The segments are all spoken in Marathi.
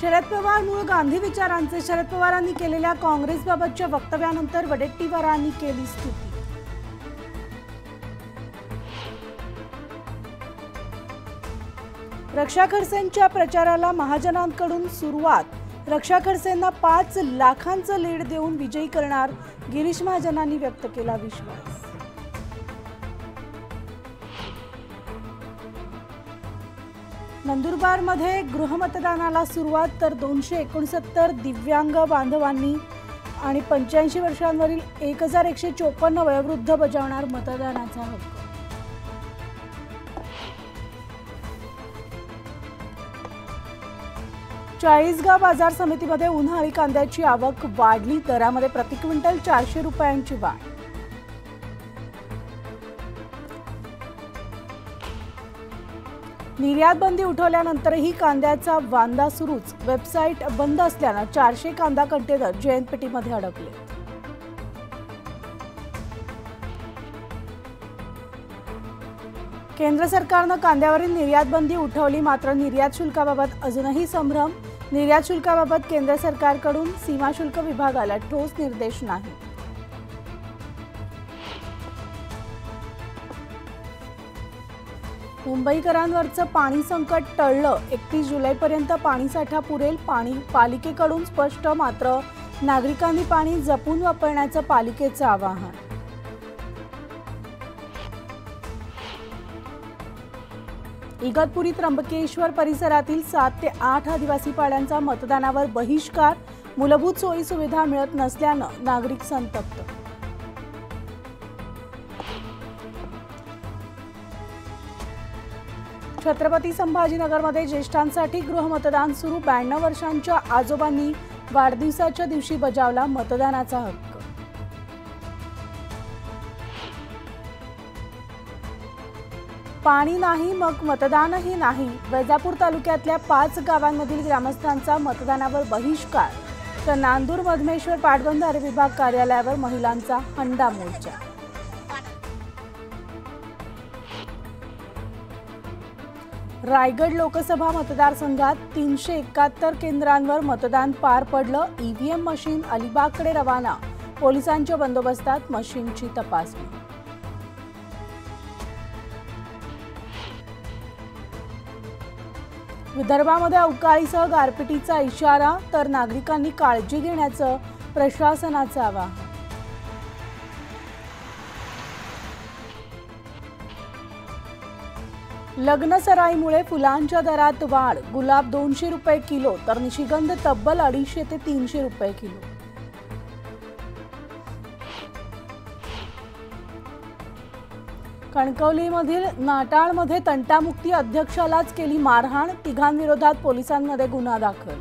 शरद पवार मूळ गांधी विचारांचे शरद पवारांनी केलेल्या काँग्रेसबाबतच्या वक्तव्यानंतर वडेट्टीवारांनी केली स्तुती। रक्षा खडसेंच्या प्रचाराला महाजनांकडून सुरुवात। रक्षा खडसेंना 5 लाखांचं लीड देऊन विजयी करणार, गिरीश महाजनांनी व्यक्त केला विश्वास। नंदुरबारमध्ये गृहमतदानाला सुरुवात, तर 269 दिव्यांग बांधवांनी आणि 85 वर्षांवरील 1154 वयोवृद्ध बजावणार मतदानाचा हक्क। चाळीसगाव बाजार समितीमध्ये उन्हाळी कांद्याची आवक वाढली, दरामध्ये प्रति क्विंटल 400 रुपयांची वाढ। निर्यात बंदी उठवल्यानंतरही कांद्याचा वांदा सुरूच। वेबसाईट बंद असल्यानं 400 कांदा कंटेनर जेएनपीटीमध्ये अडकले। केंद्र सरकारनं कांद्यावरील निर्यात बंदी उठवली, मात्र निर्यात शुल्काबाबत अजूनही संभ्रम। निर्यात शुल्काबाबत केंद्र सरकारकडून सीमा शुल्क विभागाला ठोस निर्देश नाही। मुंबईकरांवरचं पाणी संकट टळलं, 31 जुलैपर्यंत पाणीसाठा पुरेल, पालिकेकडून स्पष्ट, मात्र नागरिकांनी पाणी जपून वापरण्याचं पालिकेचं आवाहन। इगतपुरी त्र्यंबकेश्वर परिसरातील 7 ते 8 आदिवासी पाड्यांचा मतदानावर बहिष्कार, मूलभूत सोयी सुविधा मिळत नसल्यानं नागरिक संतप्त। छत्रपती संभाजीनगरमध्ये ज्येष्ठांसाठी गृहमतदान सुरू, 92 वर्षांच्या आजोबांनी वाढदिवसाच्या दिवशी बजावला मतदानाचा हक्क। पाणी नाही मग मतदानही नाही, वैजापूर तालुक्यातल्या 5 गावांमधील ग्रामस्थांचा मतदानावर बहिष्कार, तर नांदूर मधमेश्वर पाटबंधारे विभाग कार्यालयावर महिलांचा हंडा मोर्चा। रायगड लोकसभा मतदारसंघात 371 केंद्रांवर मतदान पार पडलं, ईव्हीएम मशीन अलिबागकडे रवाना, पोलिसांच्या बंदोबस्तात मशीनची तपासणी। विदर्भामध्ये अवकाळीसह गारपिटीचा इशारा, तर नागरिकांनी काळजी घेण्याचं प्रशासनाचं आवाहन। लग्न सराईमुळे फुलांच्या दरात वाढ, गुलाब 200 रुपये किलो, तर निशिगंध तब्बल 250 ते 300 रुपये किलो। कणकवलीमधील नाटाळमध्ये तंटामुक्ती अध्यक्षालाच केली मारहाण, तिघांविरोधात पोलिसांमध्ये गुन्हा दाखल।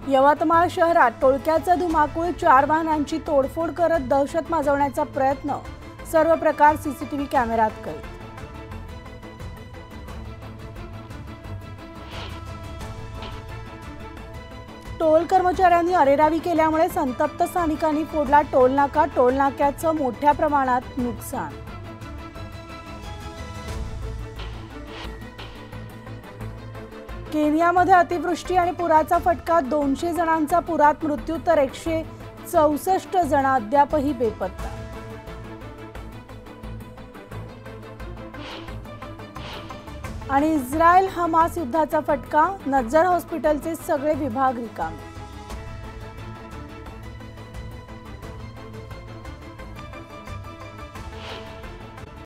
यवतमाळ शहरात टोळक्याचा धुमाकूळ, 4 वाहनांची तोडफोड करत दहशत माजवण्याचा प्रयत्न, सर्व प्रकार सीसीटीव्ही कॅमेऱ्यात कैद। टोल कर्मचाऱ्यांनी अरेरावी केल्यामुळे संतप्त स्थानिकांनी फोडला टोलनाका, टोलनाक्याचं मोठ्या प्रमाणात नुकसान। केनियामध्ये अतिवृष्टी आणि पुराचा फटका, 200 जणांचा पुरात मृत्यू, तर 164 जण अद्यापही बेपत्ता। आणि इस्रायल हमास युद्धाचा फटका, नज्जर हॉस्पिटलचे सगळे विभाग रिकामे।